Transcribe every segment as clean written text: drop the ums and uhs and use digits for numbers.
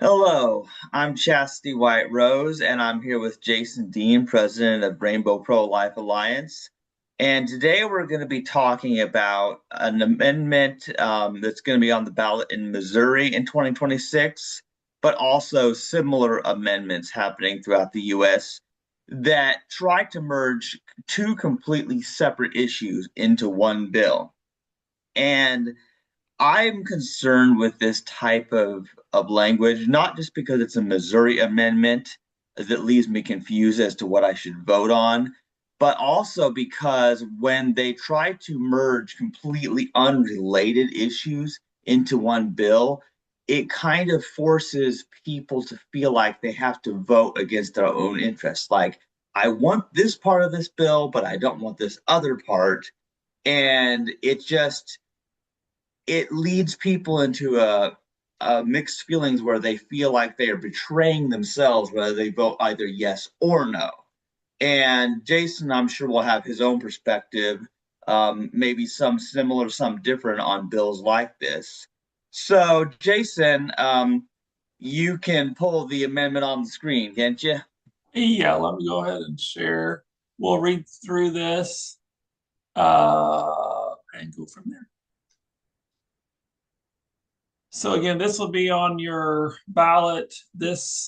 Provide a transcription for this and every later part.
Hello, I'm Chastity White Rose, and I'm here with Jason Dean, president of Rainbow Pro Life Alliance. And today we're going to be talking about an amendment that's going to be on the ballot in Missouri in 2026, but also similar amendments happening throughout the U.S. that try to merge two completely separate issues into one bill. And I'm concerned with this type of language, not just because it's a Missouri amendment that leaves me confused as to what I should vote on, but also because when they try to merge completely unrelated issues into one bill, it kind of forces people to feel like they have to vote against their own interests. Like, I want this part of this bill, but I don't want this other part. And it leads people into a mixed feelings where they feel like they are betraying themselves, whether they vote either yes or no. And Jason, I'm sure, will have his own perspective, maybe some similar, some different on bills like this. So, Jason, you can pull the amendment on the screen, can't you? Yeah, let me go ahead and share. We'll read through this and go from there. So again, this will be on your ballot this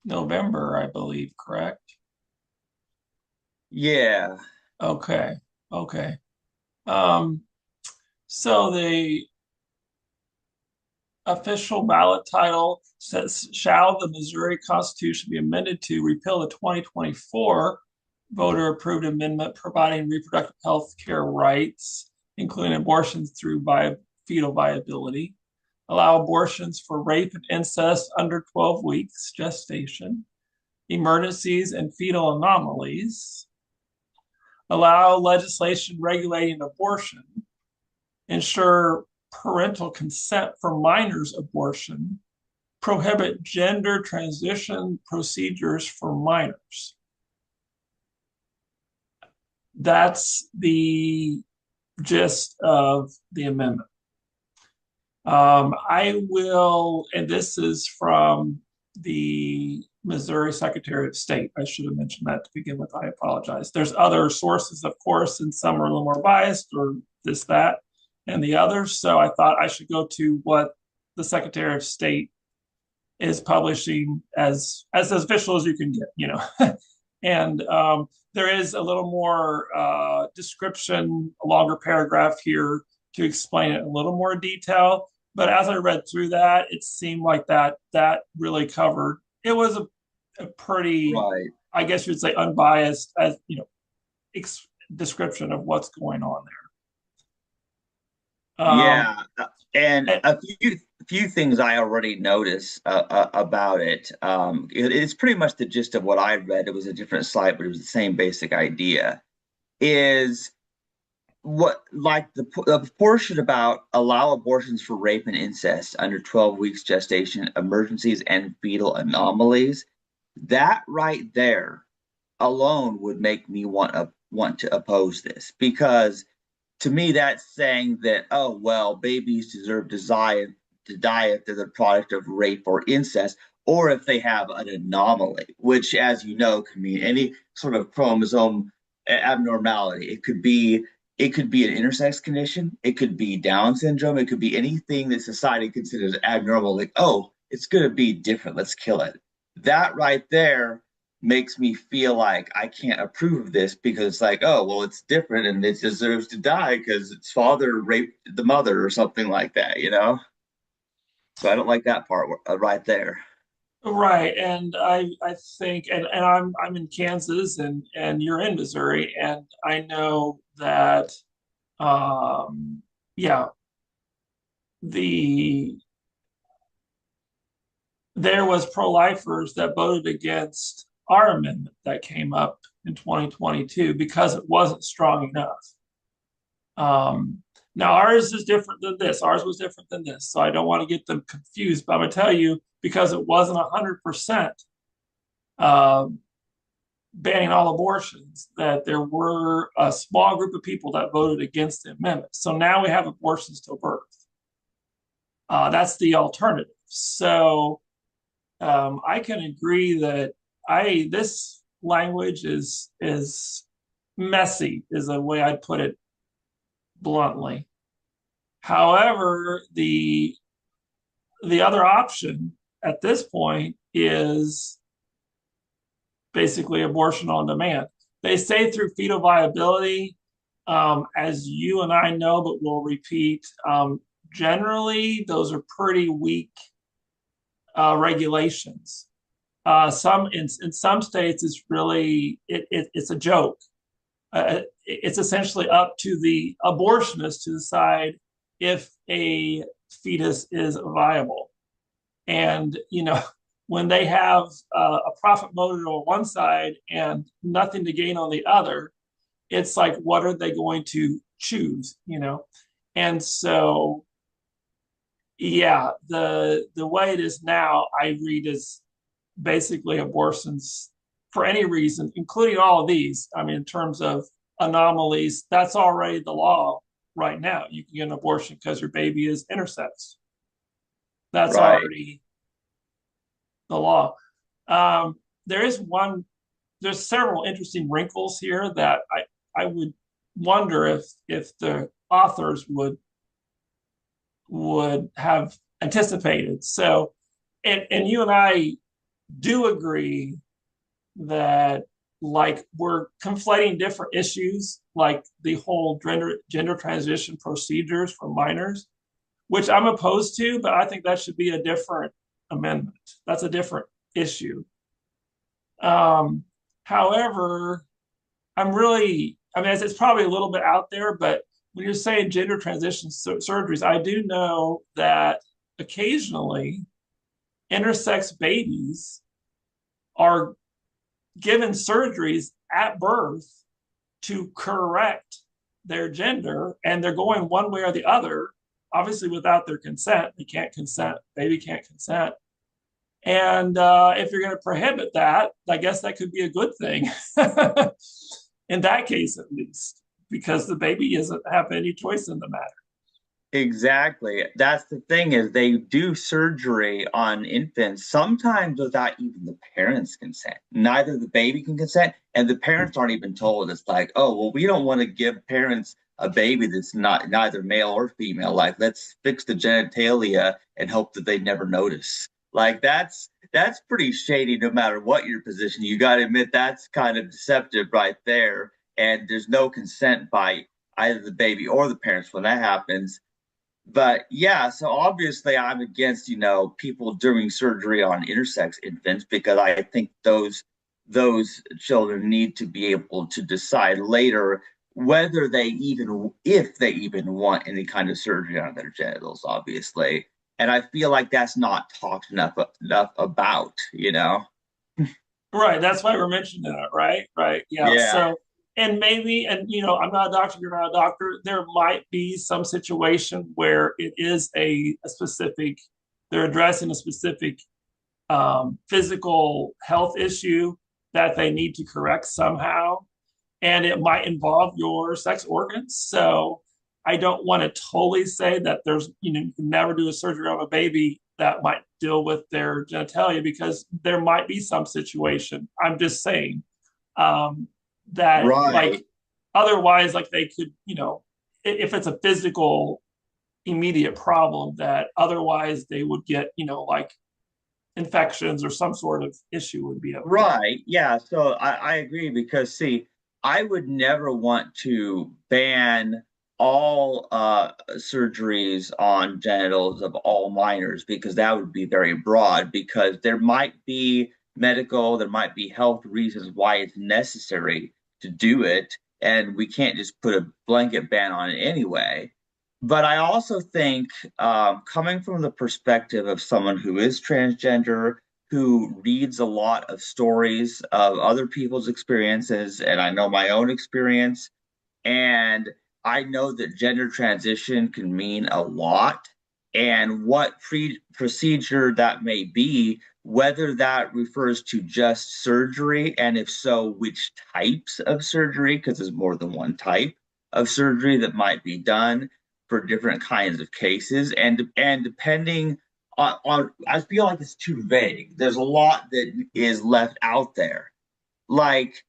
November, I believe, correct? Yeah. Okay, okay. Um, so the official ballot title says, "Shall the Missouri Constitution be amended to repeal the 2024 voter approved amendment providing reproductive health care rights, including abortions through fetal viability, allow abortions for rape and incest under 12 weeks gestation, emergencies and fetal anomalies, allow legislation regulating abortion, ensure parental consent for minors' abortion, prohibit gender transition procedures for minors." That's the gist of the amendment. I will, and this is from the Missouri Secretary of State. I should have mentioned that to begin with. I apologize. There's other sources, of course, and some are a little more biased or this, that, and the others. So I thought I should go to what the Secretary of State is publishing as official as you can get, and there is a little more description, a longer paragraph here to explain it in a little more detail. But as I read through that, it seemed like that really covered. It was a pretty, Right. I guess you'd say, unbiased, as description of what's going on there. Yeah, and And a few things I already noticed about it. It's pretty much the gist of what I read. It was a different site, but it was the same basic idea. Is what like the portion about allow abortions for rape and incest under 12 weeks gestation, emergencies, and fetal anomalies. That right there alone would make me want to oppose this because to me that's saying that, oh well, babies deserve to die if they're the product of rape or incest, or if they have an anomaly, which, as you know, can mean any sort of chromosome abnormality. It could be an intersex condition, it could be Down syndrome, it could be anything that society considers abnormal, like, oh, it's going to be different, let's kill it. That right there makes me feel like I can't approve of this because it's like, oh, well, it's different and it deserves to die because its father raped the mother or something like that. So I don't like that part right there. right, and I think, and I'm in Kansas, and you're in Missouri, and I know that yeah, the there was pro-lifers that voted against our amendment that came up in 2022 because it wasn't strong enough. Now ours is different than this. Ours was different than this, so I don't want to get them confused. But I'm gonna tell you, because it wasn't 100% uh, banning all abortions, that there were a small group of people that voted against the amendment. So now we have abortions till birth. That's the alternative. So I can agree that I this language is messy, is a way I'd put it bluntly. However, the other option at this point is basically abortion on demand. They say through fetal viability, as you and I know, but we'll repeat. Generally, those are pretty weak regulations. Some in some states, it's really it's a joke. It's essentially up to the abortionist to decide if a fetus is viable. And when they have a profit motive on one side and nothing to gain on the other, it's like, what are they going to choose? And so, yeah, the way it is now, I read is basically abortions for any reason, including all of these. I mean, in terms of anomalies, that's already the law right now. You can get an abortion because your baby is intersex. That's Right. already the law. Um, there is one. There's several interesting wrinkles here that I would wonder if the authors would have anticipated. So, and you and I do agree that like we're conflating different issues, like the whole gender transition procedures for minors, which I'm opposed to, but I think that should be a different amendment. That's a different issue. Um, However, I mean, it's probably a little bit out there, but when you're saying gender transition surgeries, I do know that occasionally intersex babies are given surgeries at birth to correct their gender, and they're going one way or the other, obviously without their consent. They can't consent, baby can't consent. And if you're going to prohibit that, I guess that could be a good thing in that case, at least, because the baby doesn't have any choice in the matter. Exactly. That's the thing is they do surgery on infants sometimes without even the parents' consent. Neither the baby can consent, and the parents aren't even told. It's like, oh, well, we don't want to give parents a baby that's not neither male or female. Like, let's fix the genitalia and hope that they never notice. Like that's pretty shady no matter what your position. You got to admit that's kind of deceptive right there. And there's no consent by either the baby or the parents when that happens. But yeah, so obviously I'm against, people doing surgery on intersex infants because I think those children need to be able to decide later whether they even if they even want any kind of surgery on their genitals, obviously. And I feel like that's not talked enough about. Right. That's why we're mentioning it. Right. Right. Yeah. Yeah. So, and maybe, and I'm not a doctor, you're not a doctor. There might be some situation where it is a specific, they're addressing a specific physical health issue that they need to correct somehow. And it might involve your sex organs. So I don't want to totally say that you can never do a surgery on a baby that might deal with their genitalia because there might be some situation. I'm just saying um, that, like, Right. otherwise, like they could, if it's a physical immediate problem, that otherwise they would get, like infections or some sort of issue would be okay. Right. Yeah. So I agree because see, I would never want to ban all surgeries on genitals of all minors because that would be very broad because there might be there might be health reasons why it's necessary to do it, and we can't just put a blanket ban on it anyway. But I also think, coming from the perspective of someone who is transgender, who reads a lot of stories of other people's experiences, and I know my own experience, and I know that gender transition can mean a lot, and what procedure that may be, whether that refers to just surgery, and if so, which types of surgery, because there's more than one type of surgery that might be done for different kinds of cases, and depending on I feel like it's too vague. There's a lot that is left out there. Like,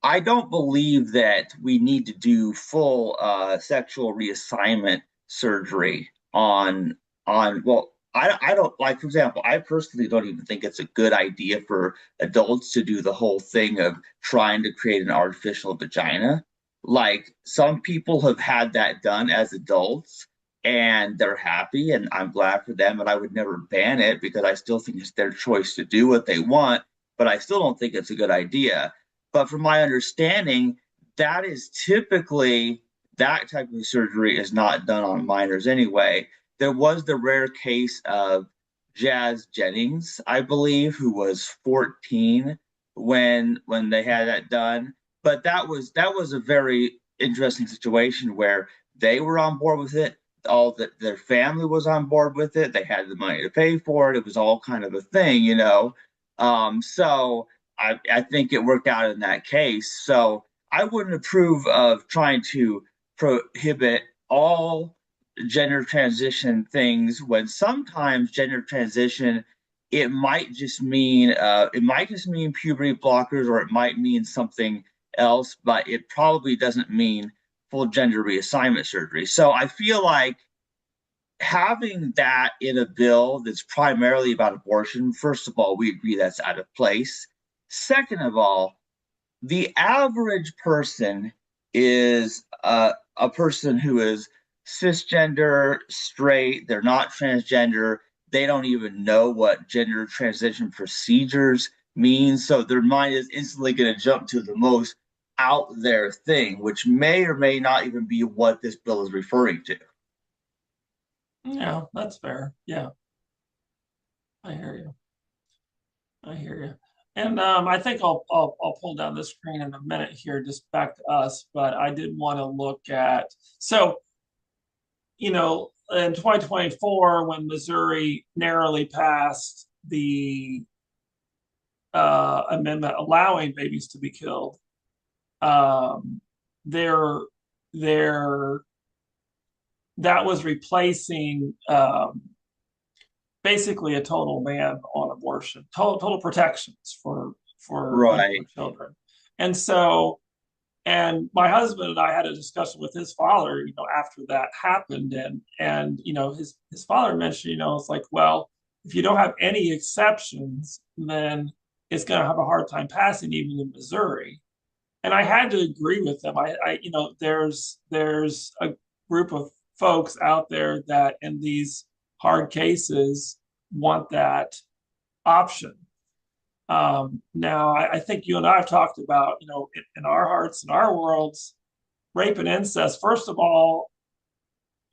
I don't believe that we need to do full sexual reassignment surgery on well, I don't, like, for example, I personally don't even think it's a good idea for adults to do the whole thing of trying to create an artificial vagina. Like, some people have had that done as adults and they're happy, and I'm glad for them, and I would never ban it because I still think it's their choice to do what they want, but I still don't think it's a good idea. But from my understanding, that is typically, that type of surgery is not done on minors anyway. There was the rare case of Jazz Jennings, I believe, who was 14 when they had that done. But that was a very interesting situation where they were on board with it. All that their family was on board with it. They had the money to pay for it. It was all kind of a thing, you know. So I think it worked out in that case. So I wouldn't approve of trying to prohibit all gender transition things when sometimes gender transition, it might just mean puberty blockers, or it might mean something else, but it probably doesn't mean full gender reassignment surgery. So I feel like having that in a bill that's primarily about abortion, first of all, we agree that's out of place. Second of all, the average person is a person who is cisgender, straight, they're not transgender, they don't even know what gender transition procedures mean. So their mind is instantly going to jump to the most out there thing, which may or may not even be what this bill is referring to. Yeah, that's fair. Yeah, I hear you. I hear you. And I think I'll pull down the screen in a minute here, just back to us. But I did want to look at, so in 2024 when Missouri narrowly passed the amendment allowing babies to be killed, um, there there that was replacing basically a total ban on abortion, total protections for Right. children. And so, and my husband and I had a discussion with his father, after that happened, and his father mentioned, it's like, well, if you don't have any exceptions, then it's going to have a hard time passing even in Missouri. And I had to agree with them. There's a group of folks out there that in these hard cases want that option. Now, I think you and I have talked about, in our hearts and our worlds, rape and incest. First of all,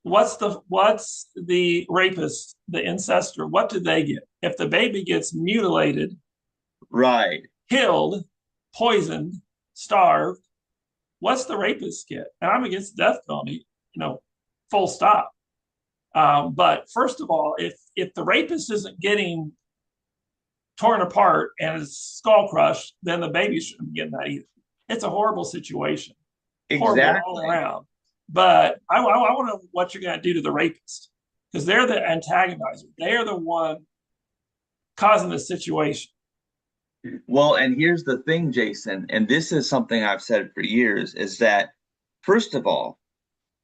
what's the rapist, the incestor? What do they get if the baby gets mutilated, Right. killed, poisoned, starved? What's the rapist get? And I'm against the death penalty, full stop. But first of all, if the rapist isn't getting torn apart and his skull crushed, then the baby shouldn't be getting that either. It's a horrible situation, horrible all Exactly. around. But I want to know what you're going to do to the rapist, because they're the antagonizer. They are the one causing the situation. Well, and here's the thing, Jason, and this is something I've said for years, is that first of all,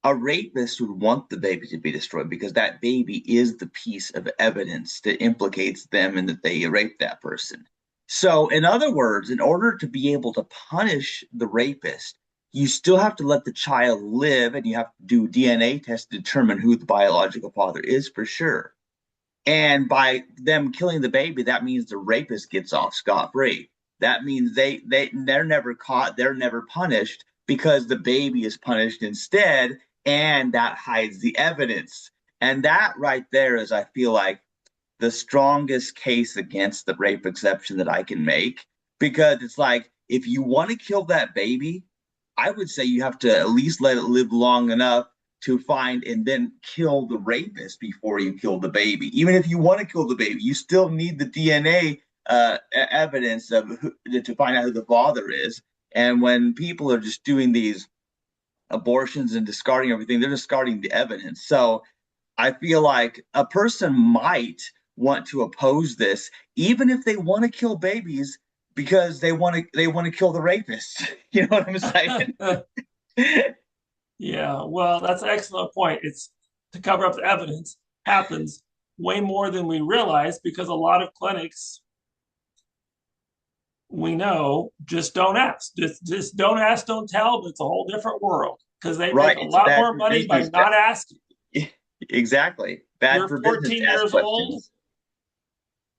a rapist would want the baby to be destroyed because that baby is the piece of evidence that implicates them and that they raped that person. So, in other words, in order to be able to punish the rapist, you still have to let the child live and you have to do DNA tests to determine who the biological father is for sure. And by them killing the baby, that means the rapist gets off scot-free. That means they're never caught, they're never punished because the baby is punished instead, and that hides the evidence. And that right there is, I feel like, the strongest case against the rape exception that I can make, because it's like, if you want to kill that baby, I would say you have to at least let it live long enough to find and then kill the rapist before you kill the baby. Even if you want to kill the baby, you still need the DNA evidence to find out who the father is. And when people are just doing these abortions and discarding everything. They're discarding the evidence. So I feel like a person might want to oppose this, even if they want to kill babies because they want to kill the rapists. You know what I'm saying? Yeah, well, that's an excellent point. It's to cover up the evidence happens way more than we realize because a lot of clinics we know just don't ask. Just don't ask, don't tell, but it's a whole different world because they make Right. a It's lot bad more for money by business. not asking. Exactly. Bad You're for business 14 to ask years old questions.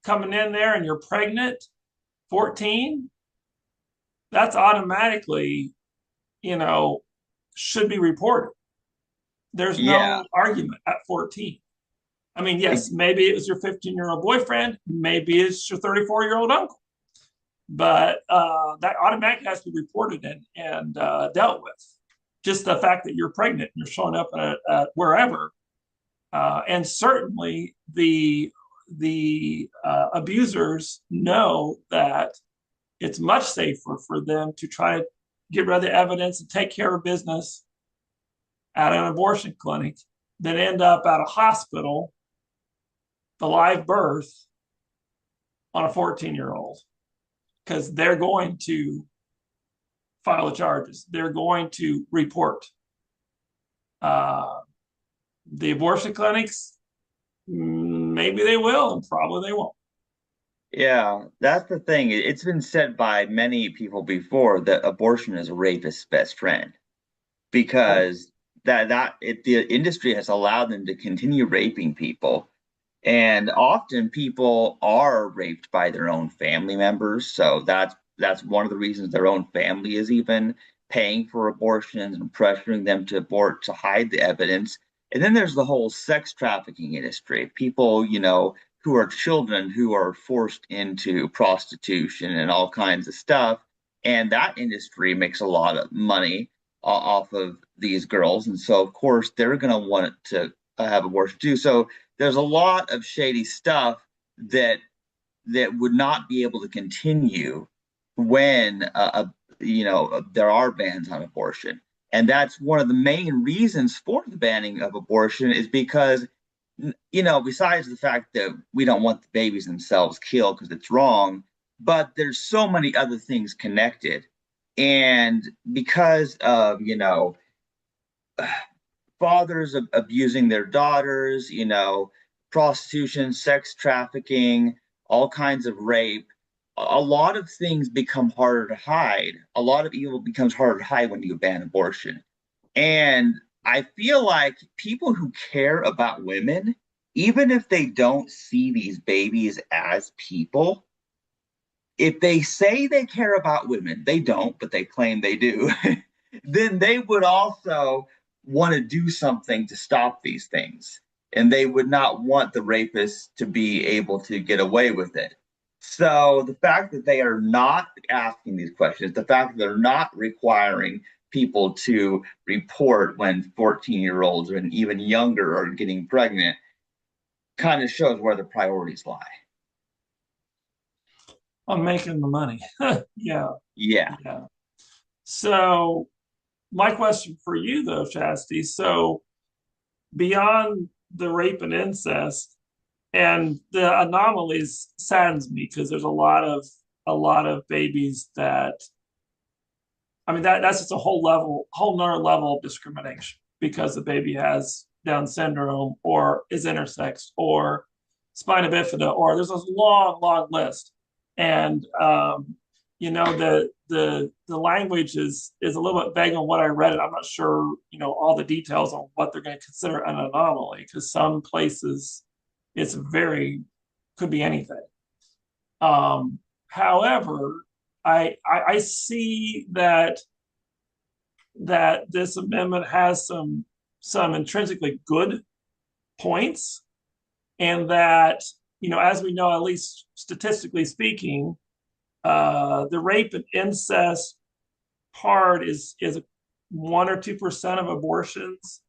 coming in there and you're pregnant, 14, that's automatically, you know, should be reported. There's Yeah. no argument at 14. I mean, yes, maybe it was your 15-year-old boyfriend, maybe it's your 34-year-old uncle, but that automatically has to be reported and dealt with. Just the fact that you're pregnant and you're showing up at wherever, and certainly the abusers know that it's much safer for them to try to get rid of the evidence and take care of business at an abortion clinic than end up at a hospital, the live birth on a 14-year-old, because they're going to file the charges. They're going to report. Uh, the abortion clinics, maybe they will, and probably they won't. Yeah, that's the thing. It's been said by many people before that abortion is a rapist's best friend Oh, because the industry has allowed them to continue raping people. And often people are raped by their own family members. So that's one of the reasons their own family is even paying for abortions and pressuring them to abort to hide the evidence. And then there's the whole sex trafficking industry. People, who are children who are forced into prostitution and all kinds of stuff. And that industry makes a lot of money off of these girls. And so, of course, they're going to want to have abortion too. So there's a lot of shady stuff that would not be able to continue when there are bans on abortion. And that's one of the main reasons for the banning of abortion is because besides the fact that we don't want the babies themselves killed because it's wrong, but there's so many other things connected. And because of, fathers abusing their daughters, prostitution, sex trafficking, all kinds of rape. A lot of things become harder to hide. A lot of evil becomes harder to hide when you ban abortion. And I feel like people who care about women, even if they don't see these babies as people, if they say they care about women, they don't, but they claim they do, then they would also want to do something to stop these things. And they would not want the rapists to be able to get away with it. So the fact that they are not asking these questions, the fact that they're not requiring people to report when 14-year-olds and even younger are getting pregnant kind of shows where the priorities lie. I'm making the money. Yeah, Yeah. yeah. So my question for you though, Chastity, so beyond the rape and incest and the anomalies saddens me because there's a lot of babies that, I mean, that's just a whole nother level of discrimination because the baby has Down syndrome or is intersex or spina bifida, or there's a long, long list. And the language is a little bit vague on what I read, and I'm not sure, all the details on what they're going to consider an anomaly, because some places it's very could be anything. However, I see that this amendment has some intrinsically good points, and that, as we know, at least statistically speaking, the rape and incest part is 1 or 2% of abortions.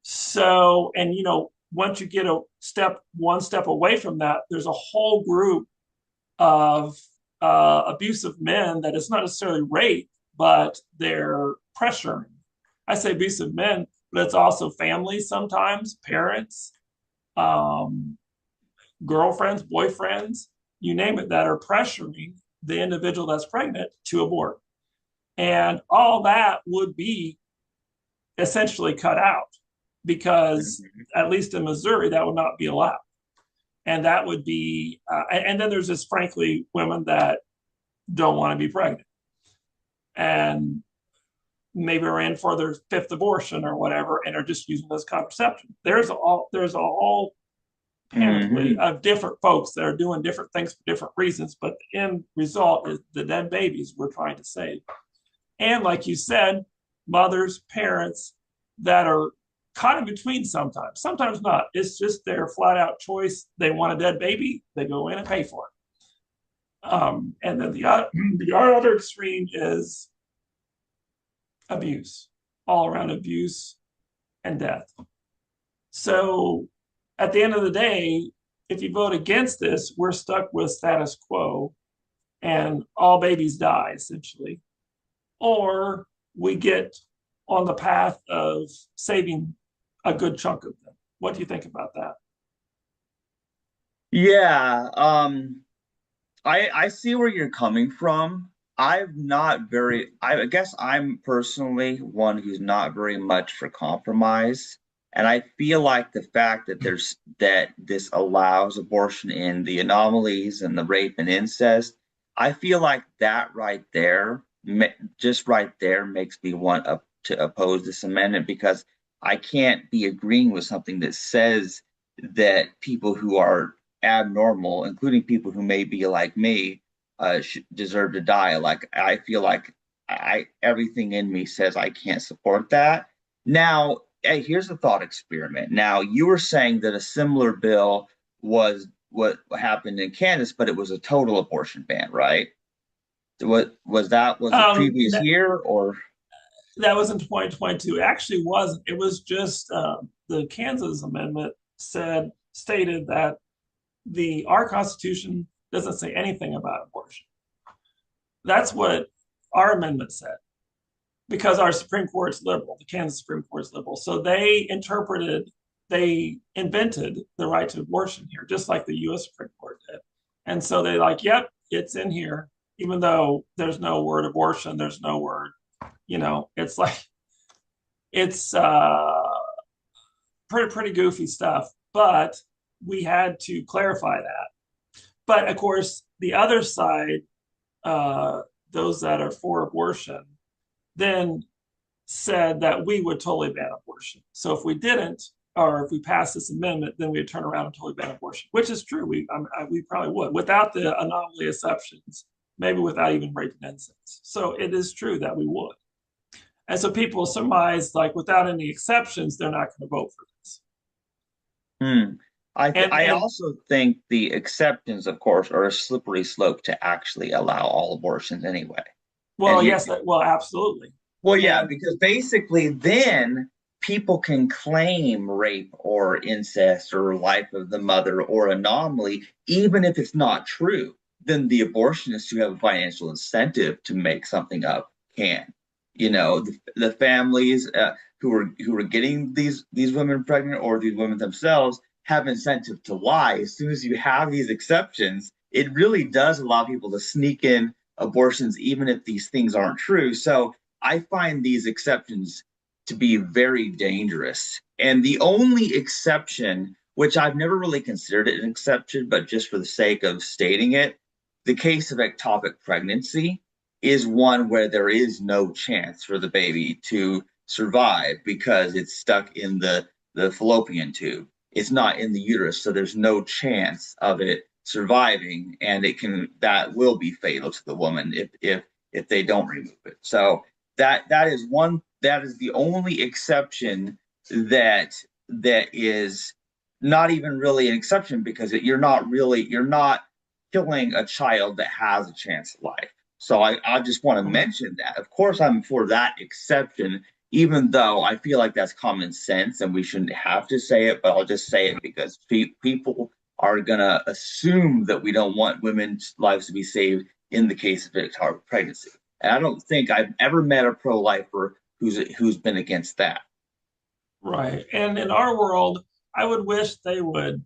So, and once you get one step away from that, there's a whole group of abusive men that it's not necessarily rape, but they're pressuring. I say abusive men, but it's also families sometimes, parents, um, girlfriends, boyfriends, you name it, that are pressuring the individual that's pregnant to abort. And all that would be essentially cut out because, Mhm. at least in Missouri, that would not be allowed. And that would be, and then there's just frankly women that don't want to be pregnant and maybe are in for their fifth abortion or whatever and are just using this contraception. There's a whole panoply Mhm. of different folks that are doing different things for different reasons, but the end result is the dead babies we're trying to save. And like you said, mothers, parents that are caught in between sometimes, sometimes not. It's just their flat out choice. They want a dead baby, they go in and pay for it. And then the other extreme is abuse, all around abuse and death. So at the end of the day, if you vote against this, we're stuck with status quo and all babies die essentially. Or we get on the path of saving a good chunk of them. What do you think about that? Yeah, I see where you're coming from. I guess I'm personally one who's not very much for compromise. And I feel like the fact that that this allows abortion in the anomalies and the rape and incest, I feel like that right there, just right there makes me want to oppose this amendment because I can't be agreeing with something that says that people who are abnormal, including people who may be like me, deserve to die. Like I feel like I everything in me says I can't support that. Now, hey, here's a thought experiment. Now, you were saying that a similar bill was what happened in Kansas, but it was a total abortion ban, right? What was that? Was it previous That year or? that was in 2022. It actually wasn't. It was just the Kansas amendment stated that the our Constitution doesn't say anything about abortion. That's what our amendment said because our Supreme Court's liberal, the Kansas Supreme Court's liberal. So they invented the right to abortion here, just like the U.S. Supreme Court did. And so they like, yep, it's in here, even though there's no word abortion, there's no word, it's like it's pretty goofy stuff. But we had to clarify that. But of course, the other side, uh, those that are for abortion, then said that we would totally ban abortion. So if we didn't, or if we passed this amendment, then we'd turn around and totally ban abortion, which is true. We probably would without the anomaly exceptions, maybe without even rape and incest. So it is true that we would. And so people surmise like without any exceptions, they're not going to vote for this. Hmm. I And also think the exceptions, of course, are a slippery slope to actually allow all abortions anyway. And well, you, yes, well, absolutely. well, yeah, And because basically then people can claim rape or incest or life of the mother or anomaly, even if it's not true. Then the abortionists who have a financial incentive to make something up can. The families who are getting these women pregnant or these women themselves have incentive to lie. As soon as you have these exceptions, it really does allow people to sneak in abortions, even if these things aren't true. So I find these exceptions to be very dangerous. And the only exception, which I've never really considered it an exception, but just for the sake of stating it, the case of ectopic pregnancy is one where there is no chance for the baby to survive because it's stuck in the fallopian tube. It's not in the uterus, so there's no chance of it surviving, and that will be fatal to the woman if they don't remove it. So that is the only exception that is not even really an exception because you're not killing a child that has a chance at life. So I just want to mention that. Of course, I'm for that exception, even though I feel like that's common sense and we shouldn't have to say it, but I'll just say it because people are going to assume that we don't want women's lives to be saved in the case of ectopic pregnancy. And I don't think I've ever met a pro lifer who's been against that. Right. And in our world, I would wish they would,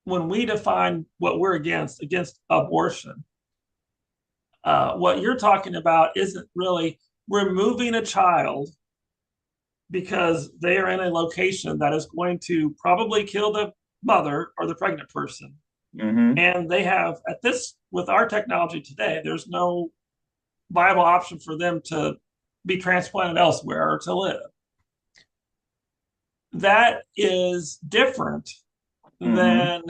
when we define what we're against abortion, what you're talking about isn't really removing a child because they are in a location that is going to probably kill the mother or the pregnant person. Hmm. And they have, at this, with our technology today, there's no viable option for them to be transplanted elsewhere or to live. That is different Hmm. than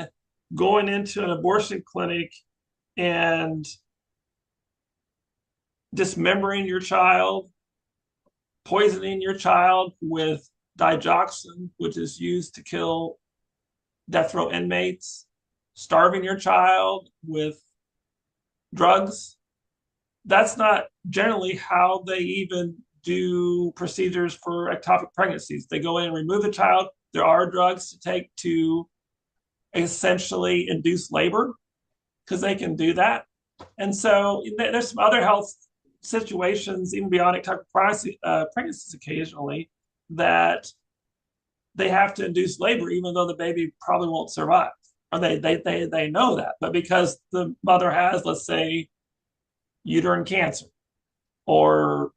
going into an abortion clinic and dismembering your child, poisoning your child with digoxin, which is used to kill death row inmates, starving your child with drugs. That's not generally how they even do procedures for ectopic pregnancies. They go in and remove the child. There are drugs to take to essentially induce labor because they can do that. And so there's some other health situations, even beyond ectopic pregnancies occasionally, that they have to induce labor, even though the baby probably won't survive. Or they know that. But because the mother has, let's say, uterine cancer or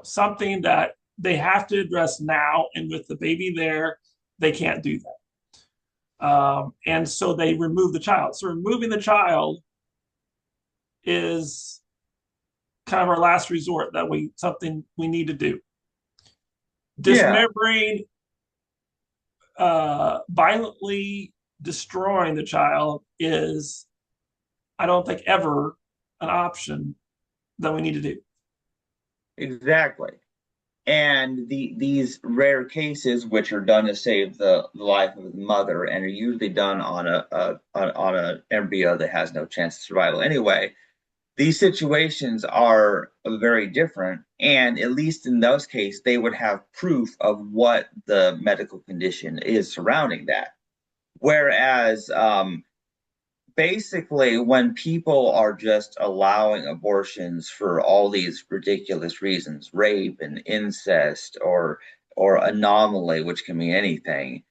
something that they have to address now, and with the baby there, they can't do that. And so they remove the child. So removing the child is kind of our last resort that we something we need to do. Yeah, Dismembering, violently destroying the child is, I don't think, ever an option that we need to do. exactly. And these rare cases, which are done to save the life of the mother, and are usually done on a embryo that has no chance of survival anyway, these situations are very different. And at least in those cases, they would have proof of what the medical condition is surrounding that. Whereas basically, when people are just allowing abortions for all these ridiculous reasons, rape and incest or anomaly, which can mean anything,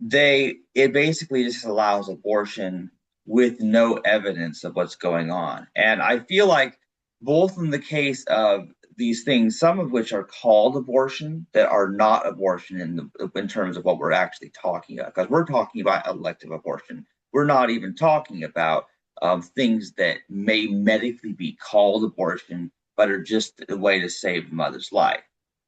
it basically just allows abortion with no evidence of what's going on. And I feel like both in the case of these things, some of which are called abortion, that are not abortion in terms of what we're actually talking about, because we're talking about elective abortion. We're not even talking about things that may medically be called abortion, but are just a way to save the mother's life,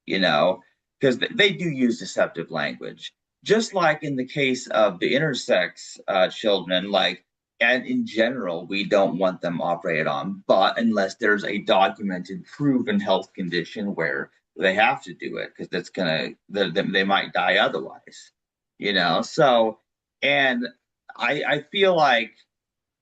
you know, because they do use deceptive language, just like in the case of the intersex children, like, and in general, we don't want them operated on, but unless there's a documented, proven health condition where they have to do it because that's gonna, they might die otherwise, you know. So, and I feel like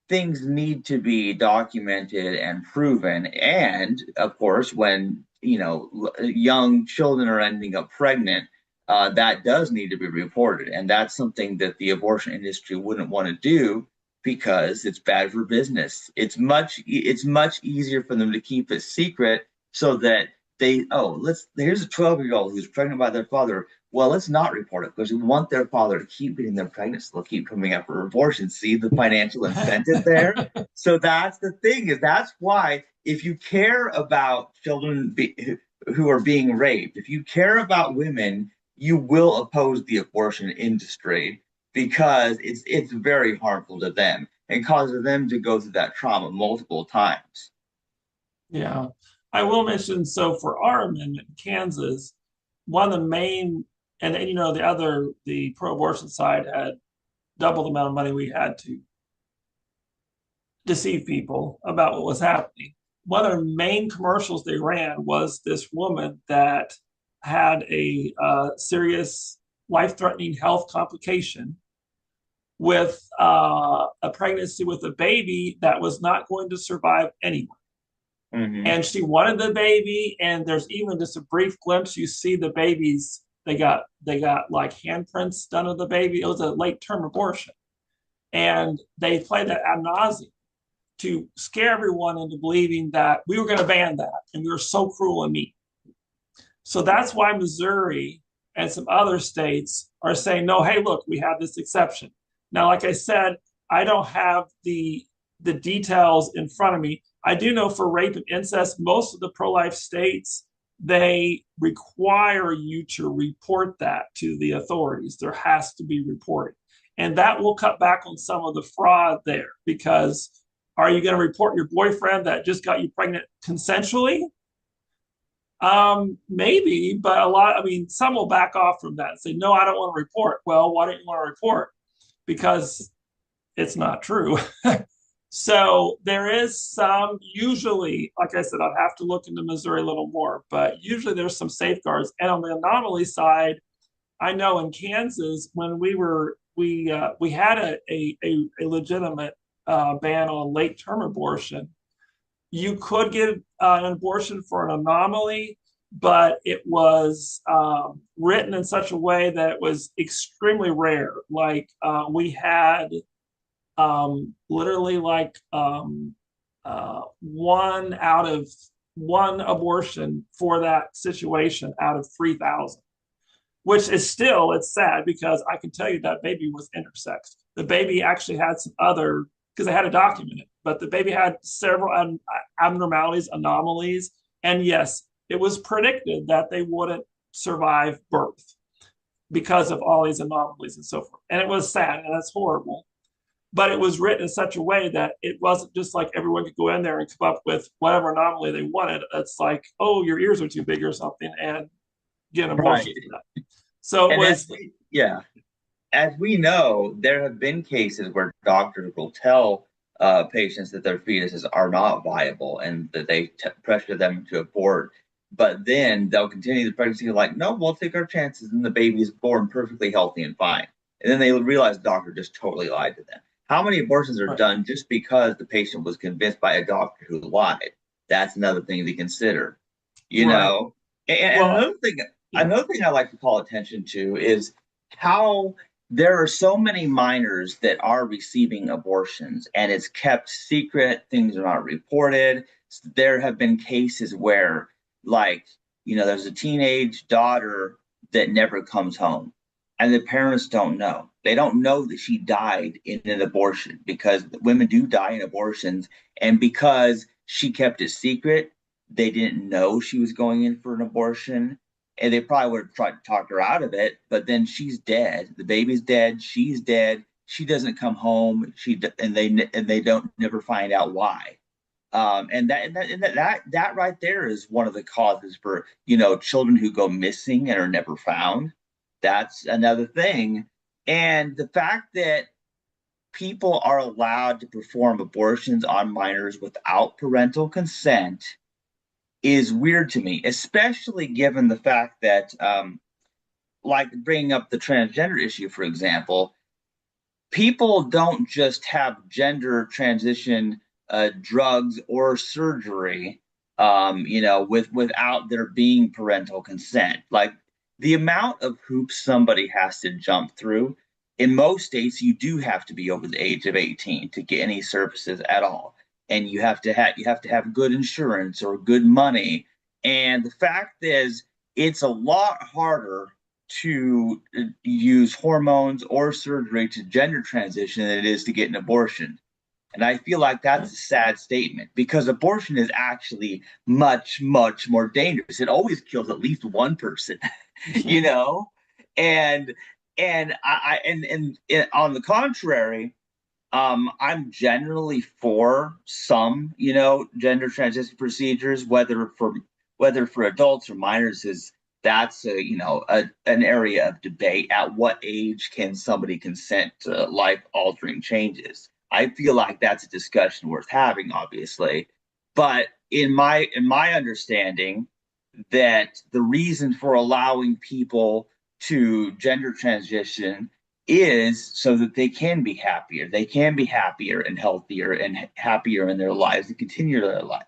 things need to be documented and proven, and of course, when young children are ending up pregnant, that does need to be reported, and that's something that the abortion industry wouldn't want to do because it's bad for business. It's much easier for them to keep it secret so that here's a 12-year-old who's pregnant by their father. Well, let's not report it because we want their father to keep getting them pregnant, so they'll keep coming up for abortion. See the financial incentive there? So that's the thing, is that's why if you care about who are being raped, if you care about women, you will oppose the abortion industry because it's very harmful to them and causes them to go through that trauma multiple times. Yeah. I will mention, so for our amendment in Kansas, one of the main, and the pro-abortion side had double the amount of money we had to deceive people about what was happening. One of the main commercials they ran was this woman that had a serious life-threatening health complication with a pregnancy with a baby that was not going to survive anyway. Mm-hmm. And she wanted the baby, and there's even just a brief glimpse. You see the babies, they got like handprints done of the baby. It was a late term abortion, and they played that ad nauseum to scare everyone into believing that we were going to ban that, and we were so cruel and mean. So that's why Missouri and some other states are saying, no, hey, look, we have this exception. Now, like I said, I don't have the details in front of me. I do know for rape and incest, most of the pro-life states, they require you to report that to the authorities. There has to be reporting. And that will cut back on some of the fraud there because are you going to report your boyfriend that just got you pregnant consensually? Maybe, but I mean, some will back off from that and say, no, I don't want to report. Well, why don't you want to report? Because it's not true. So there is some, usually, like I said, I'd have to look into Missouri a little more, but usually there's some safeguards. And on the anomaly side, I know in Kansas, when we had a legitimate ban on late term abortion, you could get an abortion for an anomaly, but it was written in such a way that it was extremely rare. Like we had literally like one abortion for that situation out of 3,000, which is still, it's sad because I can tell you that baby was intersex. The baby actually had some other, because I had to document it, but the baby had several abnormalities, anomalies. And yes, it was predicted that they wouldn't survive birth because of all these anomalies and so forth. And it was sad and that's horrible. But it was written in such a way that it wasn't just like everyone could go in there and come up with whatever anomaly they wanted. It's like, oh, your ears are too big or something, and get an abortion Right. for that. So it And was, yeah, as we know, there have been cases where doctors will tell patients that their fetuses are not viable and that they pressure them to abort. But then they'll continue the pregnancy like, no, we'll take our chances, and the baby is born perfectly healthy and fine. And then they realize the doctor just totally lied to them. How many abortions are right, done just because the patient was convinced by a doctor who lied? That's another thing to consider, you right. know. And Well, yeah, another thing I like to call attention to is how there are so many minors that are receiving abortions and it's kept secret. Things are not reported. There have been cases where, like, there's a teenage daughter that never comes home and the parents don't know. They don't know that she died in an abortion because women do die in abortions. And because she kept it secret, they didn't know she was going in for an abortion, and they probably would have tried to talk her out of it. But then she's dead. The baby's dead. She's dead. She doesn't come home. They don't never find out why. And that right there is one of the causes for children who go missing and are never found. That's another thing. And the fact that people are allowed to perform abortions on minors without parental consent is weird to me, especially given the fact that, like bringing up the transgender issue, for example, people don't just have gender transition drugs or surgery, without there being parental consent. Like the amount of hoops somebody has to jump through. In most states, you do have to be over the age of 18 to get any services at all, and you have to have good insurance or good money. And the fact is, it's a lot harder to use hormones or surgery to gender transition than it is to get an abortion. And I feel like that's a sad statement because abortion is actually much, much more dangerous. It always kills at least one person, you know? And and on the contrary, I'm generally for some, gender transition procedures, whether for adults or minors. Is That's an area of debate. At what age can somebody consent to life altering changes? I feel like that's a discussion worth having, obviously. But in my understanding, that the reason for allowing people to gender transition is so that they can be happier. They can be happier and healthier and happier in their lives and continue their life,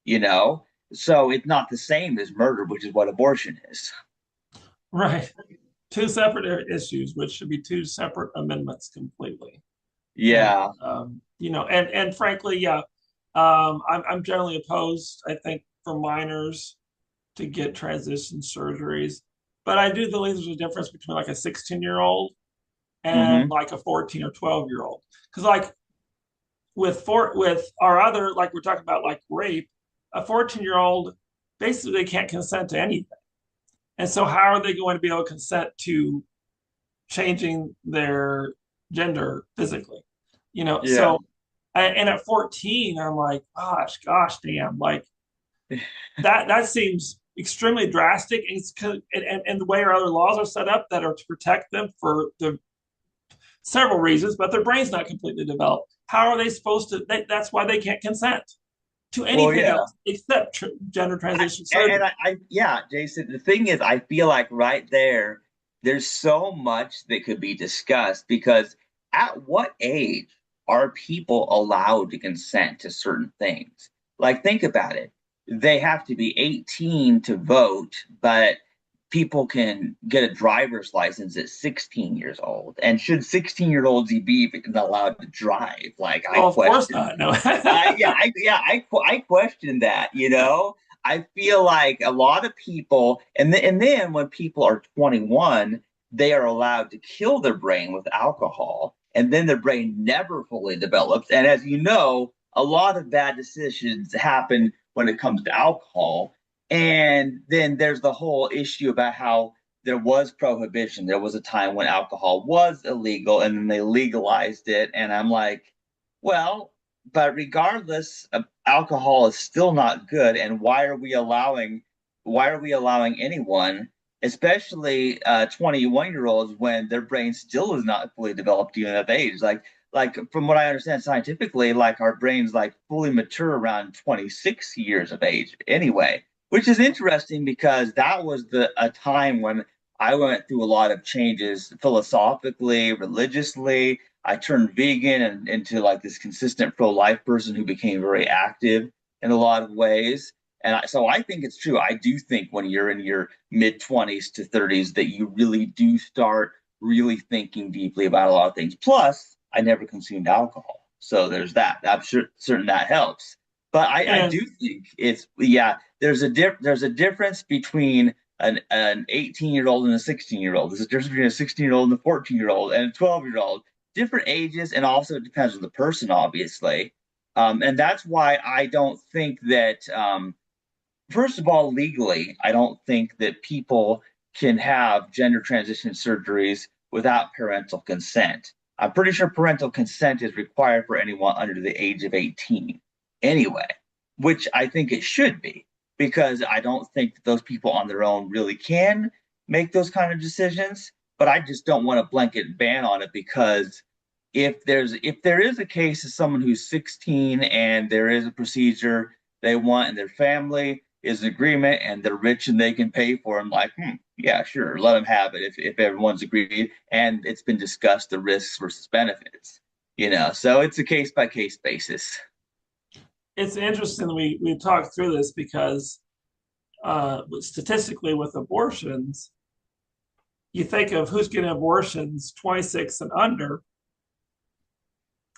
you know? So it's not the same as murder, which is what abortion is. right. Two separate issues, which should be two separate amendments completely. And Yeah. and frankly, yeah, I'm generally opposed. I think for minors, to get transition surgeries. But I do believe there's a difference between like a 16-year-old and Hmm. like a 14 or 12-year-old. Because like with our other, like we're talking about like rape, a 14-year-old basically can't consent to anything. And so how are they going to be able to consent to changing their gender physically? Yeah. So and at 14, I'm like, gosh, damn, like that seems extremely drastic. And, and the way our other laws are set up that are to protect them for the several reasons, but their brain's not completely developed. How are they supposed to? That's why they can't consent to Well, anything yeah. else except gender I, transition and surgery. yeah, Jason, the thing is, I feel like right there, there's so much that could be discussed because at what age are people allowed to consent to certain things? Like, think about it. They have to be 18 to vote, but people can get a driver's license at 16 years old. And should 16-year-olds be even allowed to drive? Like, I Well, of course question. not. No. I question that. I feel like a lot of people, and then when people are 21, they are allowed to kill their brain with alcohol, and then their brain never fully develops. And as you know, a lot of bad decisions happen when it comes to alcohol. And then there's the whole issue about how there was prohibition. There was a time when alcohol was illegal, and then they legalized it. And I'm like, well, but regardless, alcohol is still not good. And why are we allowing anyone, especially 21-year-olds, when their brain still is not fully developed even at that age? Like from what I understand scientifically, like our brains like fully mature around 26 years of age anyway, which is interesting because that was the a time when I went through a lot of changes philosophically, religiously. I turned vegan and into like this consistent pro-life person who became very active in a lot of ways. So I think it's true. I do think when you're in your mid 20s to 30s that you really do start really thinking deeply about a lot of things. Plus, I never consumed alcohol. So there's that. I'm sure certain that helps. But I And do think it's yeah, there's a difference between an 18-year-old and a 16-year-old. There's a difference between a 16-year-old and a 14-year-old and a 12-year-old. Different ages, and also it depends on the person, obviously. And that's why I don't think that, first of all, legally, I don't think that people can have gender transition surgeries without parental consent. I'm pretty sure parental consent is required for anyone under the age of 18 anyway, which I think it should be because I don't think that those people on their own really can make those kind of decisions. But I just don't want a blanket ban on it because if there is a case of someone who's 16 and there is a procedure they want and their family is in agreement and they're rich and they can pay for them, like, yeah, sure, let them have it if everyone's agreed and it's been discussed the risks versus benefits. So it's a case by case basis. it's interesting we talked through this because statistically with abortions, you think of who's getting abortions 26 and under.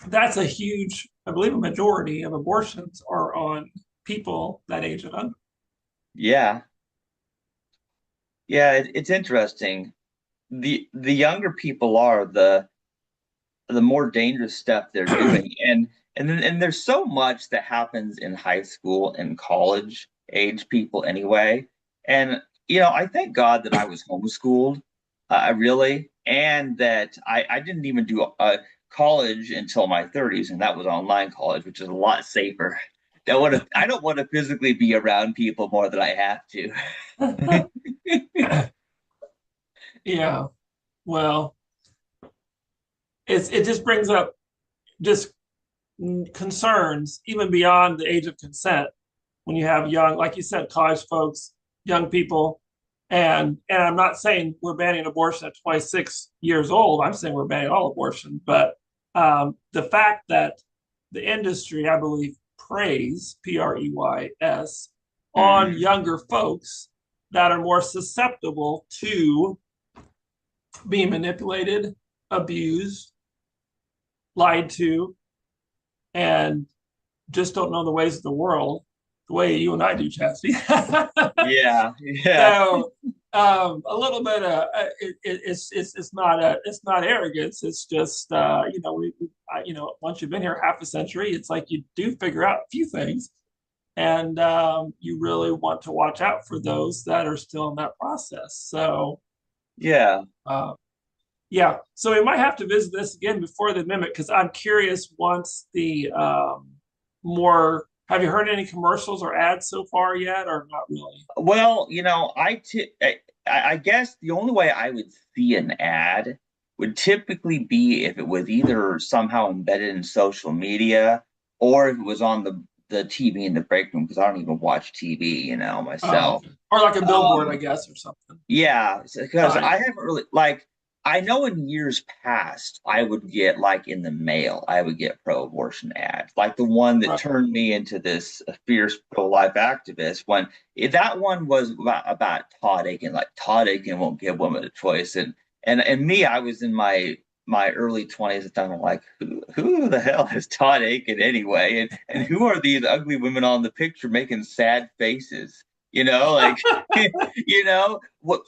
That's a huge, I believe, a majority of abortions are on people that age and under. Yeah, yeah, it's interesting. The younger people are the more dangerous stuff they're doing, and there's so much that happens in high school and college age people anyway. And I thank God that I was homeschooled. I really, and that I didn't even do a college until my 30s, and that was online college, which is a lot safer. I don't want to physically be around people more than I have to. Yeah. Well, it just brings up just concerns even beyond the age of consent when you have young, like you said, college folks, young people, and I'm not saying we're banning abortion at 26 years old. I'm saying we're banning all abortion, but the fact that the industry, I believe, preys on Mhm. younger folks that are more susceptible to being manipulated, abused, lied to, and just don't know the ways of the world. the way you and I do, Chastity. Yeah, yeah, So a little bit of it's not arrogance. It's just once you've been here half a century, it's like you do figure out a few things, and you really want to watch out for those that are still in that process. So yeah. uh, yeah, so we might have to visit this again before the amendment because I'm curious. Once the more, have you heard any commercials or ads so far yet, or not really? Well, I guess the only way I would see an ad would typically be if it was either somehow embedded in social media or if it was on the TV in the break room because I don't even watch TV, Oh, myself. okay. Or like a billboard, I Um, guess, or something. Yeah, because Right. I haven't really like I know in years past I would get like in the mail I would get pro-abortion ads like the one that Right. turned me into this fierce pro-life activist when that one was about Todd Aiken like Todd Aiken won't give women a choice and me I was in my early 20s at the time I'm like who the hell is Todd Aiken anyway and who are these ugly women on the picture making sad faces like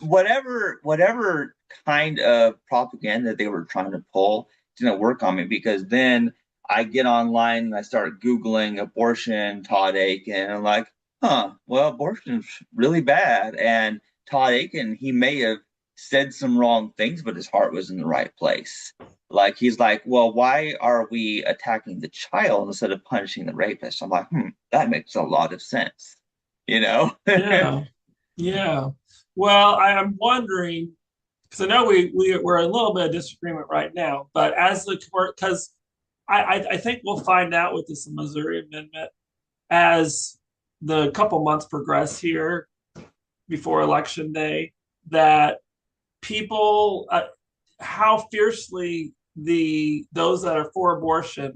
whatever kind of propaganda they were trying to pull didn't work on me because then I get online and I start Googling abortion, Todd Aiken, and I'm like, well, abortion's really bad. And Todd Aiken, he may have said some wrong things, but his heart was in the right place. Like he's like, well, why are we attacking the child instead of punishing the rapist? I'm like, that makes a lot of sense, you know? Yeah. Yeah. Well, I'm wondering because I know we're a little bit of disagreement right now, but as the because I think we'll find out with this Missouri amendment as the couple months progress here before election day that people how fiercely the those that are for abortion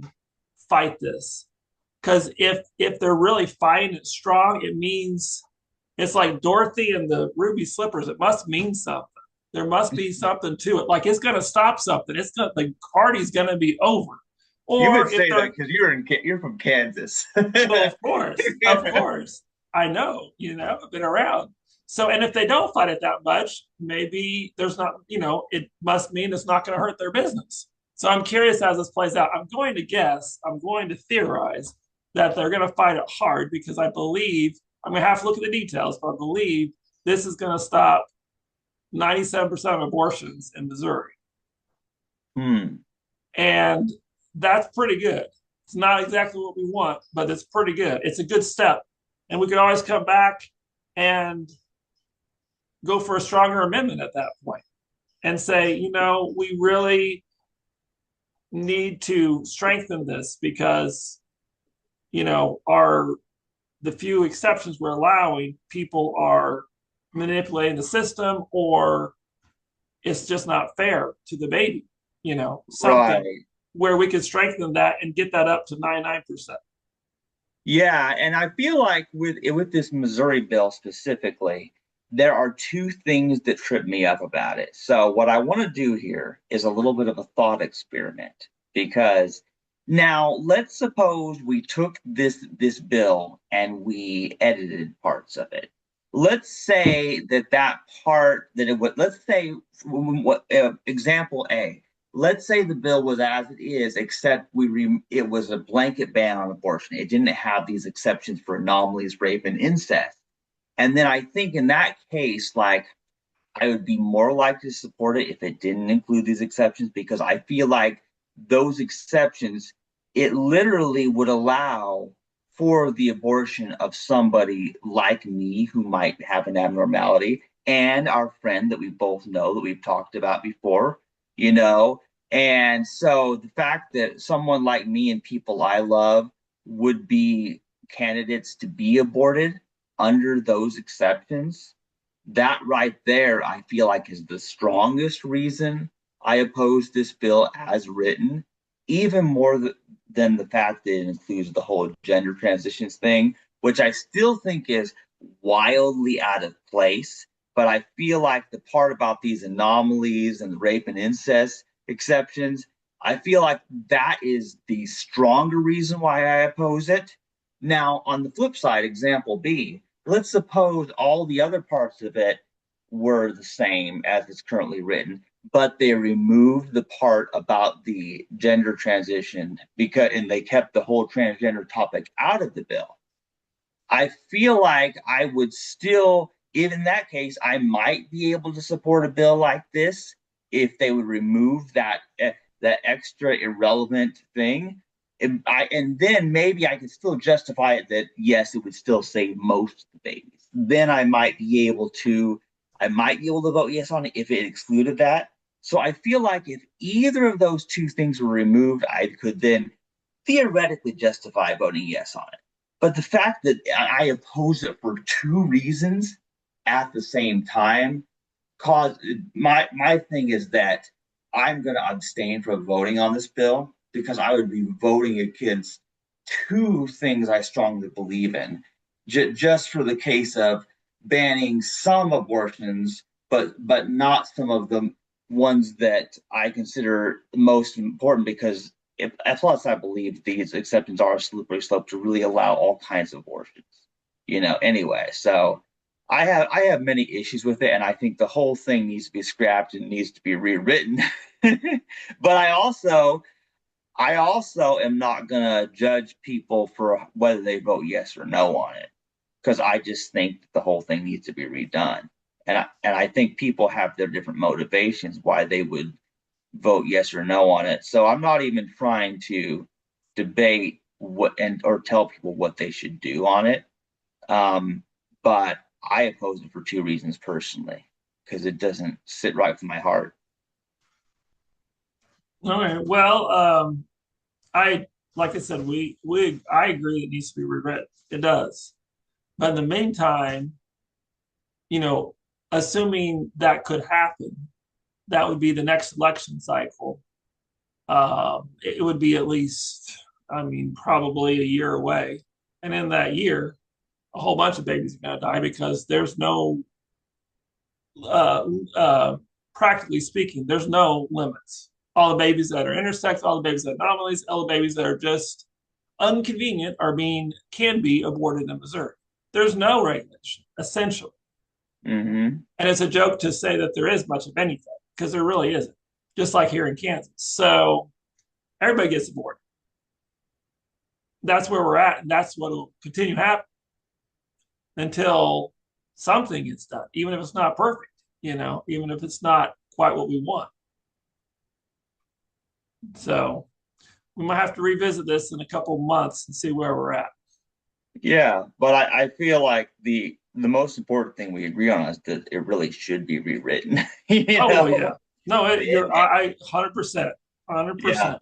fight this because if they're really fighting it strong it means it's like Dorothy and the ruby slippers it must mean something there must be something to it like it's going to stop something it's going the party's going to be over You would or if say that they're because you're from Kansas. well, of course, I know, I've been around. So, and if they don't fight it that much, maybe there's not, it must mean it's not going to hurt their business. So I'm curious as this plays out. I'm going to theorize that they're going to fight it hard because I believe, I'm going to have to look at the details, but I believe this is going to stop 97% of abortions in Missouri. Hmm. And that's pretty good. It's not exactly what we want, but it's pretty good. It's a good step. And we could always come back and go for a stronger amendment at that point and say, we really need to strengthen this because, our the few exceptions we're allowing, people are manipulating the system or it's just not fair to the baby, something Right. where we could strengthen that and get that up to 99%. Yeah, and I feel like with this Missouri bill specifically, there are two things that trip me up about it. So what I want to do here is a little bit of a thought experiment because now let's suppose we took this bill and we edited parts of it. Let's say that part that it would let's say what example A, let's say the bill was as it is, except it was a blanket ban on abortion. It didn't have these exceptions for anomalies, rape, and incest. And then I think in that case, like I would be more likely to support it if it didn't include these exceptions because I feel like those exceptions, it literally would allow for the abortion of somebody like me who might have an abnormality and our friend that we both know that we've talked about before, you know. And so the fact that someone like me and people I love would be candidates to be aborted under those exceptions, that right there, I feel like is the strongest reason I oppose this bill as written, even more than the fact that it includes the whole gender transitions thing, which I still think is wildly out of place. But I feel like the part about these anomalies and the rape and incest exceptions, I feel like that is the stronger reason why I oppose it Now, on the flip side, example B, let's suppose all the other parts of it were the same as it's currently written, but they removed the part about the gender transition because and they kept the whole transgender topic out of the bill. I feel like I would still, even in that case, I might be able to support a bill like this if they would remove that extra irrelevant thing. And then maybe I could still justify it that yes, it would still save most of the babies. Then I might be able to vote yes on it if it excluded that. So I feel like if either of those two things were removed, I could then theoretically justify voting yes on it. But the fact that I oppose it for two reasons at the same time cause my thing is that I'm going to abstain from voting on this bill because I would be voting against two things I strongly believe in, just for the case of banning some abortions, but not some of the ones that I consider most important because plus I believe these exceptions are a slippery slope to really allow all kinds of abortions. Anyway, so I have many issues with it, and I think the whole thing needs to be scrapped and needs to be rewritten. But I also am not gonna judge people for whether they vote yes or no on it because I just think the whole thing needs to be redone. And I think people have their different motivations why they would vote yes or no on it. So I'm not even trying to debate what and or tell people what they should do on it. But I oppose it for two reasons personally, because it doesn't sit right with my heart. Okay. Well, I like I said, we I agree it needs to be rewritten. It does. But in the meantime, you know, assuming that could happen, that would be the next election cycle. It would be at least, I mean, probably a year away. And in that year, a whole bunch of babies are going to die because there's no, uh, uh, practically speaking, there's no limits. All the babies that are intersex, all the babies that are anomalies, all the babies that are just inconvenient are can be aborted in Missouri. There's no regulation, essentially. Mm-hmm. And it's a joke to say that there is much of anything because there really isn't, just like here in Kansas. So everybody gets aborted. That's where we're at. And that's what will continue happening until something gets done, even if it's not perfect, even if it's not quite what we want. So we might have to revisit this in a couple of months and see where we're at. Yeah, but I feel like the most important thing we agree on is that it really should be rewritten. you Oh, well, know, yeah. No, you're, and, 100%, yeah, 100%.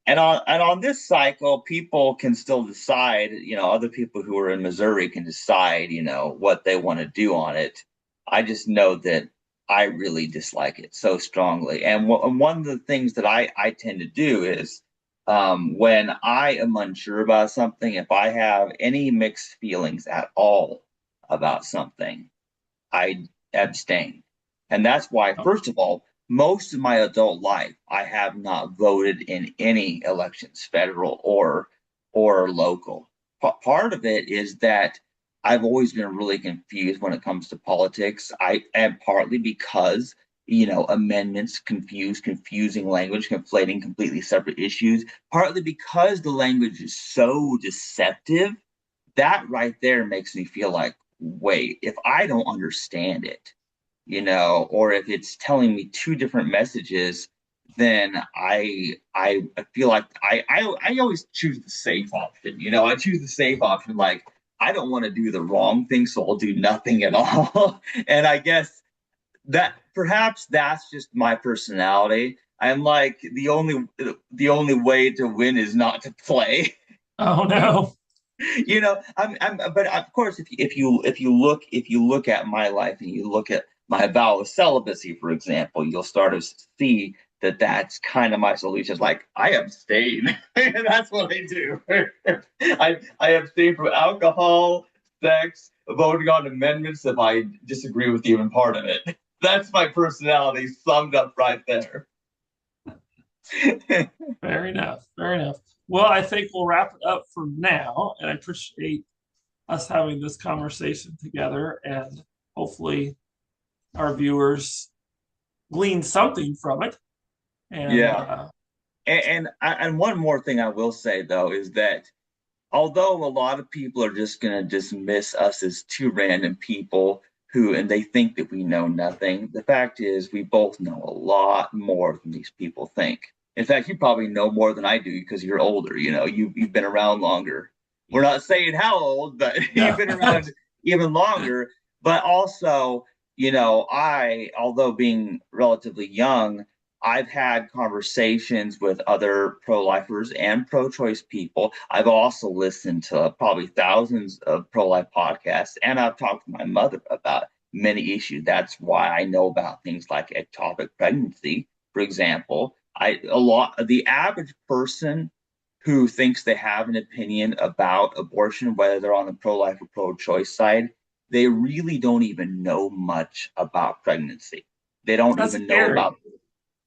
and on this cycle, people can still decide. Other people who are in Missouri can decide. What they want to do on it. I just know that I really dislike it so strongly. And one of the things that I tend to do is when I am unsure about something, if I have any mixed feelings at all about something, I abstain. And that's why, Oh, first of all, most of my adult life, I have not voted in any elections, federal or local. Part of it is that I've always been really confused when it comes to politics. And partly because amendments confusing language, conflating completely separate issues. Partly because the language is so deceptive. That right there makes me feel like, wait, if I don't understand it, or if it's telling me two different messages, then I feel like I always choose the safe option. I choose the safe option. Like I don't want to do the wrong thing, so I'll do nothing at all. And I guess that perhaps that's just my personality. I'm like the only way to win is not to play. oh no. But of course, if you look at my life and you look at my vow of celibacy, for example, you'll start to see that that's kind of my solution. It's like I abstain. That's what I do. I abstain from alcohol, sex, voting on amendments if I disagree with even part of it. That's my personality summed up right there. Fair enough. Fair enough. Well, I think we'll wrap it up for now, and I appreciate us having this conversation together, and hopefully our viewers glean something from it. And Yeah. And one more thing I will say though is that although a lot of people are just going to dismiss us as two random people who and they think that we know nothing, the fact is we both know a lot more than these people think. In fact, you probably know more than I do because you're older. You've been around longer. We're not saying how old, but you've no, been around even longer. But also, I, although being relatively young, I've had conversations with other pro-lifers and pro-choice people. I've also listened to probably thousands of pro-life podcasts, and I've talked to my mother about many issues. That's why I know about things like ectopic pregnancy, for example. The average person who thinks they have an opinion about abortion, whether they're on the pro-life or pro-choice side, they really don't even know much about pregnancy. They don't that's even know scary. about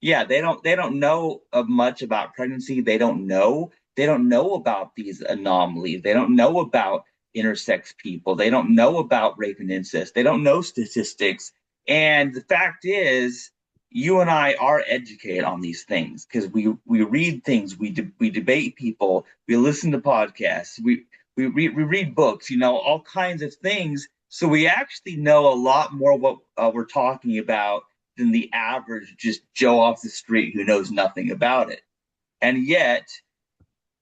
yeah, they don't know much about pregnancy. They don't know about these anomalies. They don't know about intersex people. They don't know about rape and incest. They don't know statistics. And the fact is, you and I are educated on these things because we read things, we debate people, we listen to podcasts, we read books, all kinds of things. So we actually know a lot more what we're talking about than the average just Joe off the street who knows nothing about it. And yet,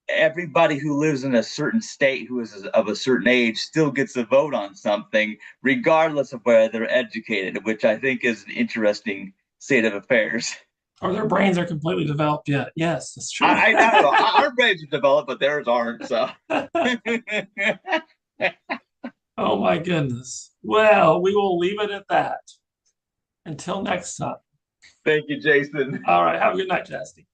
everybody who lives in a certain state who is of a certain age still gets a vote on something, regardless of whether they're educated, which I think is an interesting state of affairs. Or their brains are completely developed yet. Yes, that's true. I know our brains are developed, but theirs aren't. So, Oh my goodness. Well, we will leave it at that. Until next time. thank you, Jason. All right. Have a good night, Chastity.